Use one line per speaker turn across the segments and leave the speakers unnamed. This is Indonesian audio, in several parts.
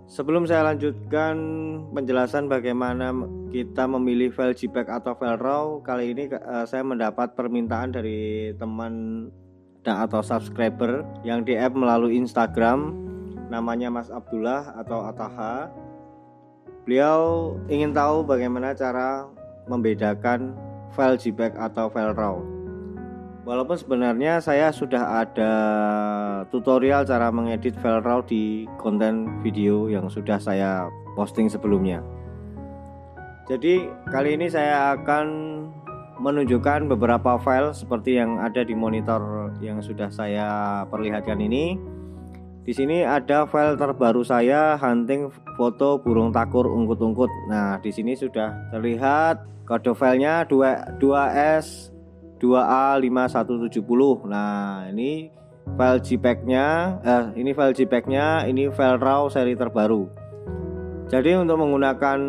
Sebelum saya lanjutkan penjelasan bagaimana kita memilih file JPEG atau file RAW, kali ini saya mendapat permintaan dari teman atau subscriber yang DM melalui Instagram, namanya Mas Abdullah atau Ataha. Beliau ingin tahu bagaimana cara membedakan file JPEG atau file RAW. Walaupun sebenarnya saya sudah ada tutorial cara mengedit file RAW di konten video yang sudah saya posting sebelumnya. Jadi kali ini saya akan menunjukkan beberapa file seperti yang ada di monitor yang sudah saya perlihatkan ini. Di sini ada file terbaru saya, hunting foto burung takur ungkut-ungkut. Nah, di sini sudah terlihat kode filenya 2S 2A5170. Nah, ini file JPEG-nya, ini file JPEG-nya, ini file RAW seri terbaru. Jadi untuk menggunakan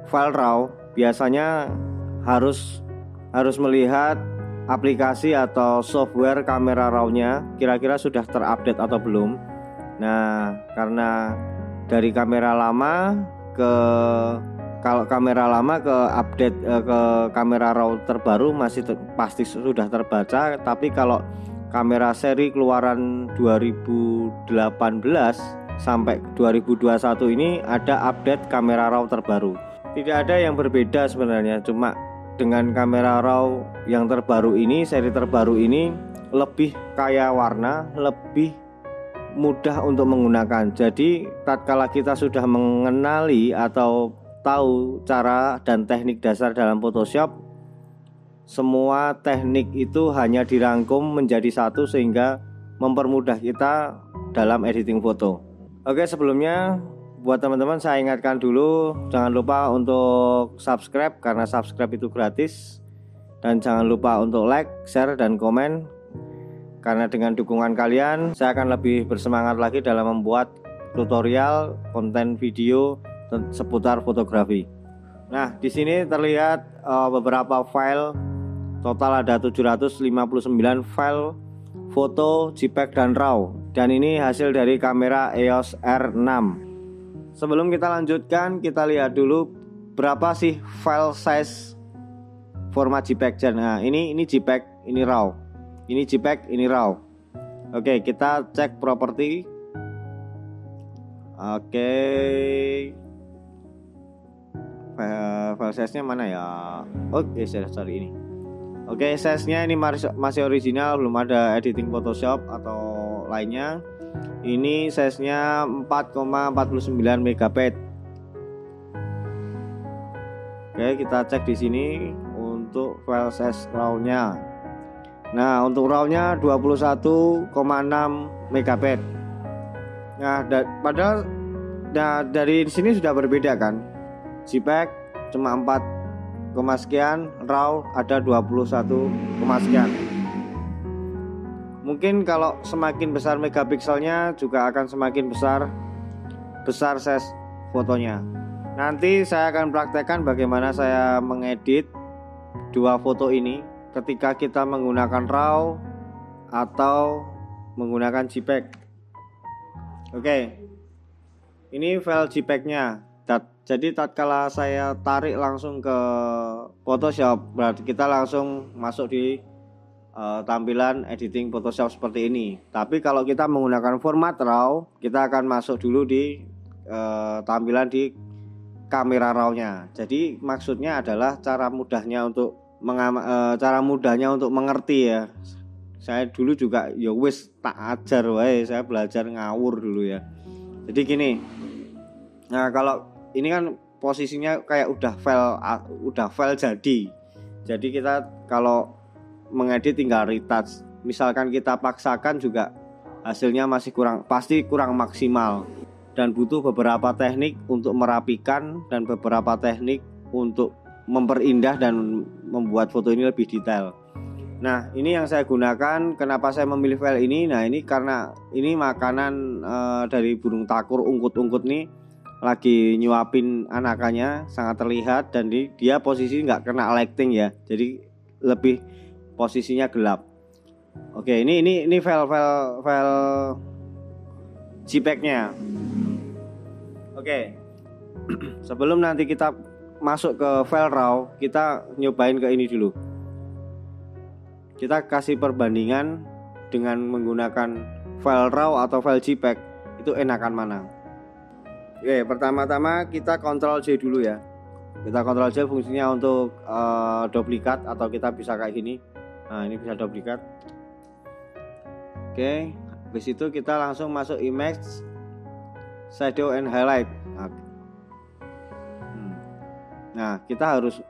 file RAW biasanya harus melihat aplikasi atau software kamera RAW-nya kira-kira sudah terupdate atau belum. Nah, karena dari kamera lama ke kalau kamera lama ke update ke kamera RAW terbaru pasti sudah terbaca. Tapi kalau kamera seri keluaran 2018 sampai 2021 ini ada update kamera RAW terbaru. Tidak ada yang berbeda sebenarnya, cuma dengan kamera RAW yang terbaru ini, seri terbaru ini lebih kaya warna, lebih mudah untuk menggunakan. Jadi tatkala kita sudah mengenali atau tahu cara dan teknik dasar dalam Photoshop, semua teknik itu hanya dirangkum menjadi satu sehingga mempermudah kita dalam editing foto. Oke, sebelumnya buat teman-teman saya ingatkan dulu, jangan lupa untuk subscribe karena subscribe itu gratis. Dan jangan lupa untuk like, share, dan komen, karena dengan dukungan kalian saya akan lebih bersemangat lagi dalam membuat tutorial konten video seputar fotografi. Nah, di sini terlihat beberapa file, total ada 759 file foto JPEG dan RAW, dan ini hasil dari kamera EOS R6. Sebelum kita lanjutkan, kita lihat dulu berapa sih file size format JPEG. Nah, ini JPEG, ini RAW. Ini JPEG, ini RAW. Oke, kita cek properti. Oke. File size-nya mana ya? Oke, sorry ini. Oke, size-nya ini masih original, belum ada editing Photoshop atau lainnya. Ini size-nya 4,49 MB. Oke, kita cek di sini untuk file size RAW-nya. Nah, untuk RAW-nya 21,6 MB. Nah, padahal dari sini sudah berbeda kan? JPEG cuma 4, sekian, RAW ada 21, sekian. Mungkin kalau semakin besar megapikselnya juga akan semakin besar size fotonya. Nanti saya akan praktekkan bagaimana saya mengedit dua foto ini ketika kita menggunakan RAW atau menggunakan JPEG. Oke, ini file JPEG-nya. Jadi tatkala saya tarik langsung ke Photoshop, berarti kita langsung masuk di tampilan editing Photoshop seperti ini. Tapi kalau kita menggunakan format RAW, kita akan masuk dulu di tampilan di kamera RAW-nya. Jadi maksudnya adalah cara mudahnya untuk mengerti ya. Saya dulu juga ya wis tak ajar wae, saya belajar ngawur dulu ya. Jadi gini. Nah, kalau ini kan posisinya kayak udah file jadi. Jadi kita kalau mengedit tinggal retouch. Misalkan kita paksakan juga hasilnya pasti kurang maksimal, dan butuh beberapa teknik untuk merapikan dan beberapa teknik untuk memperindah dan membuat foto ini lebih detail. Nah, ini yang saya gunakan. Kenapa saya memilih file ini? Nah, ini karena ini makanan dari burung takur ungkut-ungkut nih. lagi nyuapin anakannya, sangat terlihat, dan dia posisi nggak kena lighting ya, jadi lebih posisinya gelap. Oke, ini file JPEG-nya. Oke. Sebelum nanti kita masuk ke file RAW, kita nyobain ke ini dulu. Kita kasih perbandingan dengan menggunakan file RAW atau file JPEG, itu enakan mana. Oke, pertama-tama kita Ctrl J dulu ya. Kita Ctrl J fungsinya untuk duplikat, atau kita bisa kayak gini. Nah, ini bisa duplikat. Oke, habis itu kita langsung masuk image, shadow and highlight. Nah, kita harus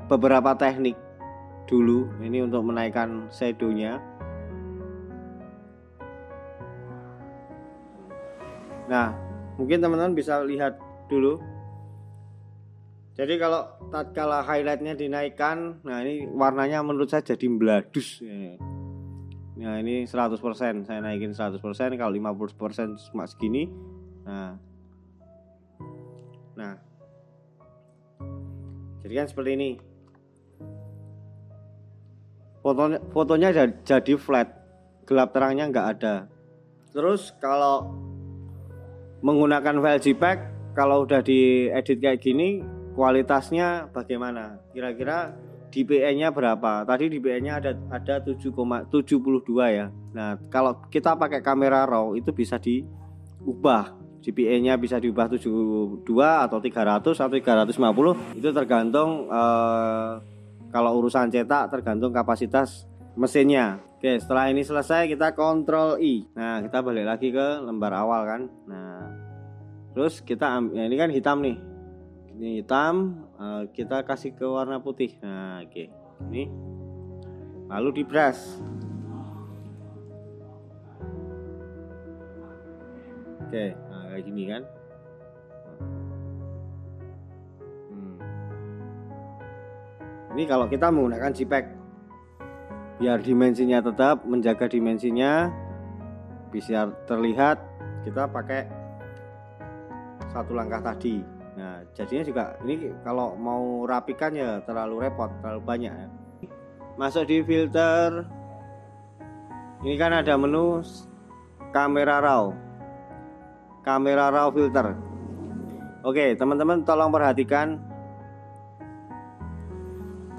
beberapa teknik dulu ini untuk menaikkan shadow-nya. Nah, mungkin teman-teman bisa lihat dulu. Jadi kalau tatkala highlightnya dinaikkan, nah ini warnanya menurut saya jadi meladus. Nah, ini 100%, saya naikin 100%, kalau 50% cuma segini. Nah, jadi kan seperti ini. Fotonya jadi flat, gelap terangnya nggak ada. Terus kalau menggunakan file JPEG, kalau udah diedit kayak gini, kualitasnya bagaimana? Kira-kira DPI-nya berapa? Tadi DPI-nya ada 7,72 ya. Nah, kalau kita pakai kamera RAW itu bisa diubah. DPI-nya bisa diubah 72 atau 300 atau 350. Itu tergantung kalau urusan cetak tergantung kapasitas mesinnya. Oke, setelah ini selesai kita Ctrl I. Nah, kita balik lagi ke lembar awal kan. Nah, terus kita ya ini kan hitam nih. Ini hitam, kita kasih ke warna putih. Nah, oke. Ini lalu di brush. Oke, nah kayak gini kan. Ini kalau kita menggunakan JPEG, biar dimensinya tetap, menjaga dimensinya bisa terlihat, kita pakai satu langkah tadi. Nah, jadinya juga ini kalau mau rapikan ya terlalu repot, terlalu banyak ya. Masuk di filter. Ini kan ada menu kamera RAW. Kamera RAW filter. Oke, teman-teman tolong perhatikan.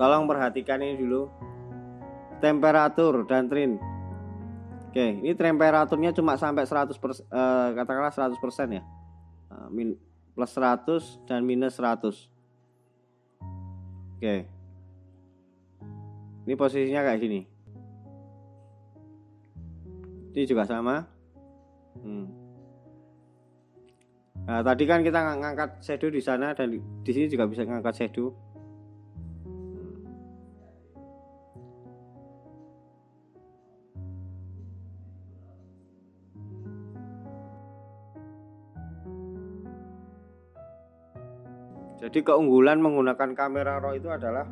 Tolong perhatikan ini dulu. Temperatur dan trim. Oke, ini temperaturnya cuma sampai 100%, katakanlah 100% ya. Plus 100 dan minus 100. Oke. Ini posisinya kayak gini. Ini juga sama. Nah, tadi kan kita ngangkat shadow di sana, dan di sini juga bisa ngangkat shadow. Jadi keunggulan menggunakan kamera RAW itu adalah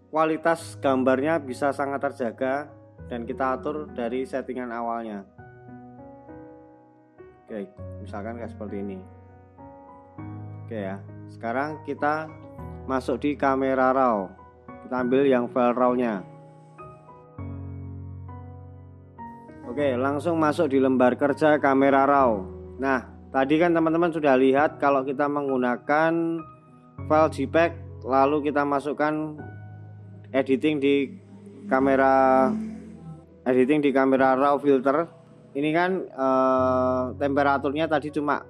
kualitas gambarnya bisa sangat terjaga dan kita atur dari settingan awalnya. Oke, misalkan kayak seperti ini. Oke ya. Sekarang kita masuk di kamera RAW. Kita ambil yang file RAW-nya. Oke, langsung masuk di lembar kerja kamera RAW. Nah, tadi kan teman-teman sudah lihat kalau kita menggunakan file JPEG lalu kita masukkan editing di kamera RAW filter. Ini kan temperaturnya tadi cuma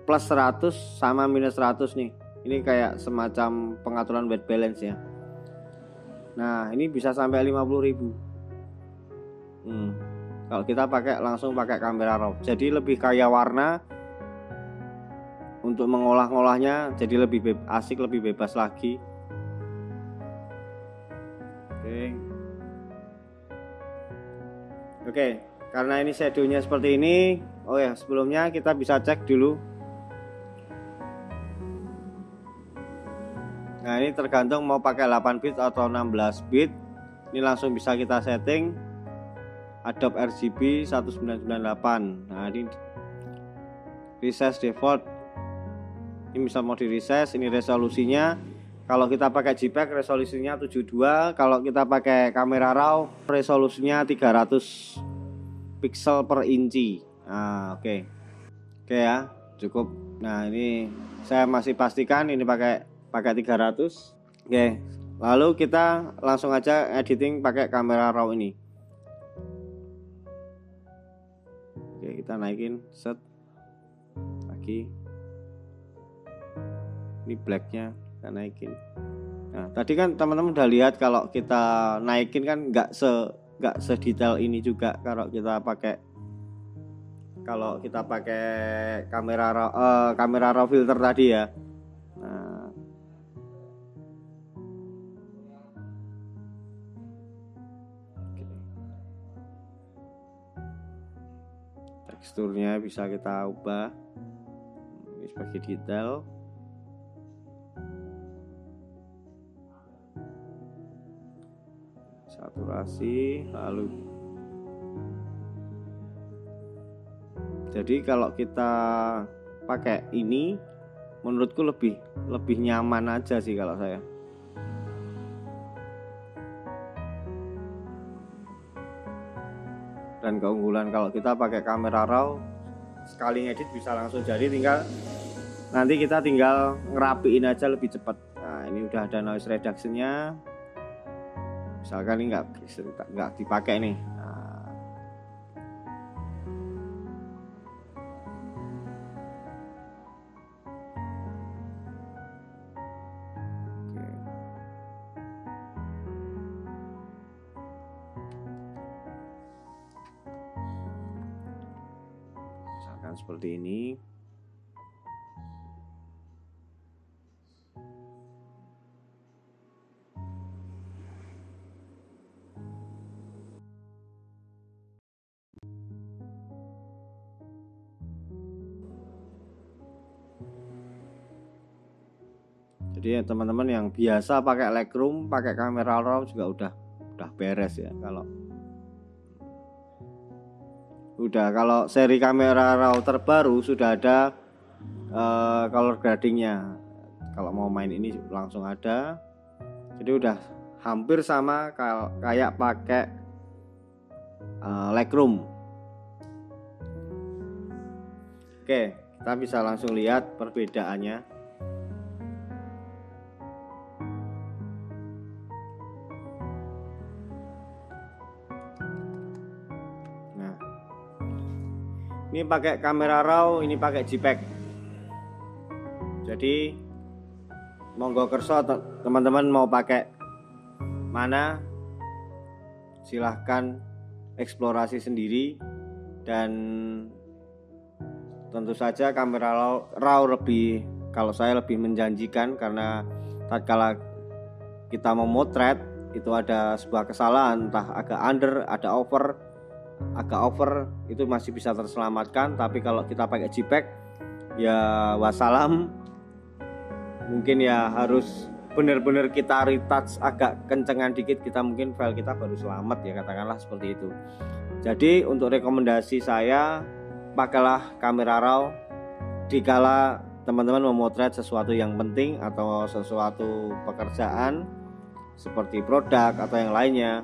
plus 100 sama minus 100 nih. Ini kayak semacam pengaturan white balance ya. Nah, ini bisa sampai 50.000. Kalau kita langsung pakai kamera RAW, jadi lebih kaya warna. Untuk mengolah-ngolahnya jadi lebih asik, lebih bebas lagi. Oke, karena ini shadownya seperti ini. Oh ya, sebelumnya kita bisa cek dulu. Nah, ini tergantung mau pakai 8 bit atau 16 bit. Ini langsung bisa kita setting Adobe RGB 1998. Nah, ini resize default Ini bisa mau di resize. Ini resolusinya. Kalau kita pakai JPEG resolusinya 72. Kalau kita pakai kamera RAW resolusinya 300 pixel per inci. Nah, oke ya, cukup. Nah, ini saya masih pastikan ini pakai 300. Oke. Lalu kita langsung aja editing pakai kamera RAW ini. Oke, kita naikin set lagi. Ini blacknya kita naikin. Nah, tadi kan teman-teman udah lihat kalau kita naikin kan nggak sedetail ini juga kalau kita pakai kamera RAW filter tadi ya. Nah, teksturnya bisa kita ubah ini sebagai detail. Saturasi, lalu jadi kalau kita pakai ini menurutku lebih nyaman aja sih kalau saya. Dan keunggulan kalau kita pakai kamera RAW sekali ngedit bisa langsung jadi, nanti kita tinggal ngerapiin aja lebih cepat. Nah, ini udah ada noise reduction-nya. Misalkan ini nggak dipakai nih. Nah. Oke. Misalkan seperti ini. Jadi teman-teman yang biasa pakai Lightroom, pakai kamera RAW juga udah beres ya. Kalau seri kamera RAW terbaru sudah ada color gradingnya. Kalau mau main ini langsung ada. Jadi udah hampir sama kayak pakai Lightroom. Oke, kita bisa langsung lihat perbedaannya. Ini pakai kamera RAW, ini pakai JPEG. Jadi monggo kerso teman-teman mau pakai mana, silahkan eksplorasi sendiri. Dan tentu saja kamera RAW kalau saya lebih menjanjikan, karena tatkala kita memotret itu ada sebuah kesalahan, entah agak under, agak over itu masih bisa terselamatkan. Tapi kalau kita pakai JPEG ya wassalam, mungkin ya harus benar-benar kita retouch agak kencengan dikit, kita mungkin file kita baru selamat ya, katakanlah seperti itu. Jadi untuk rekomendasi saya, pakailah kamera RAW dikala teman-teman memotret sesuatu yang penting atau sesuatu pekerjaan seperti produk atau yang lainnya.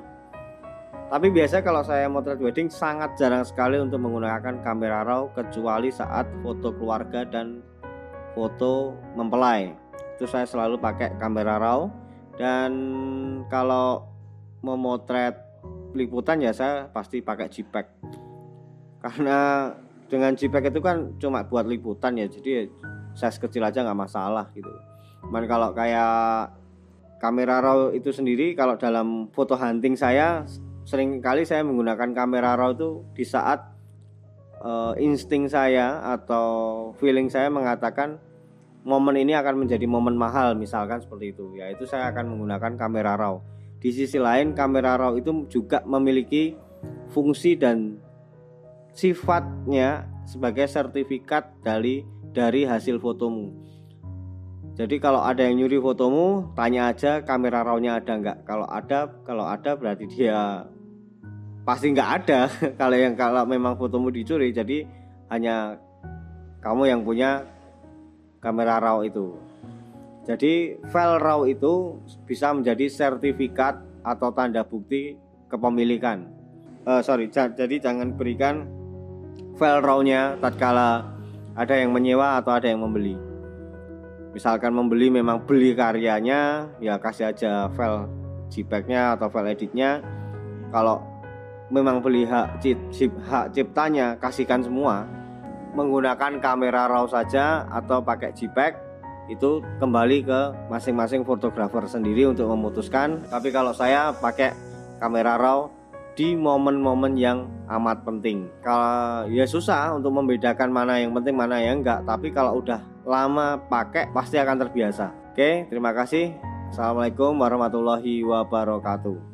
Tapi biasanya kalau saya motret wedding sangat jarang sekali untuk menggunakan kamera RAW, kecuali saat foto keluarga dan foto mempelai. Itu saya selalu pakai kamera RAW. Dan kalau memotret liputan ya saya pasti pakai JPEG. Karena dengan JPEG itu kan cuma buat liputan ya, jadi size kecil aja nggak masalah gitu. Cuman kalau kayak kamera RAW itu sendiri, kalau dalam foto hunting sering kali saya menggunakan kamera RAW itu di saat insting saya atau feeling saya mengatakan momen ini akan menjadi momen mahal, misalkan seperti itu. Ya itu saya akan menggunakan kamera RAW. Di sisi lain kamera RAW itu juga memiliki fungsi dan sifatnya sebagai sertifikat dari hasil fotomu. Jadi kalau ada yang nyuri fotomu, tanya aja kamera RAW-nya ada nggak. Kalau ada berarti dia pasti nggak ada. Kalau memang fotomu dicuri, jadi hanya kamu yang punya kamera RAW itu. Jadi file RAW itu bisa menjadi sertifikat atau tanda bukti kepemilikan. Jadi jangan berikan file RAW-nya tatkala ada yang menyewa atau ada yang membeli. Misalkan membeli memang beli karyanya, ya kasih aja file JPEG-nya atau file editnya. Kalau memang beli hak ciptanya, kasihkan semua. Menggunakan kamera RAW saja atau pakai JPEG itu kembali ke masing-masing fotografer sendiri untuk memutuskan. Tapi kalau saya pakai kamera RAW di momen-momen yang amat penting. Kalau ya susah untuk membedakan mana yang penting mana yang enggak, tapi kalau udah lama pakai pasti akan terbiasa. Oke, terima kasih. Assalamualaikum warahmatullahi wabarakatuh.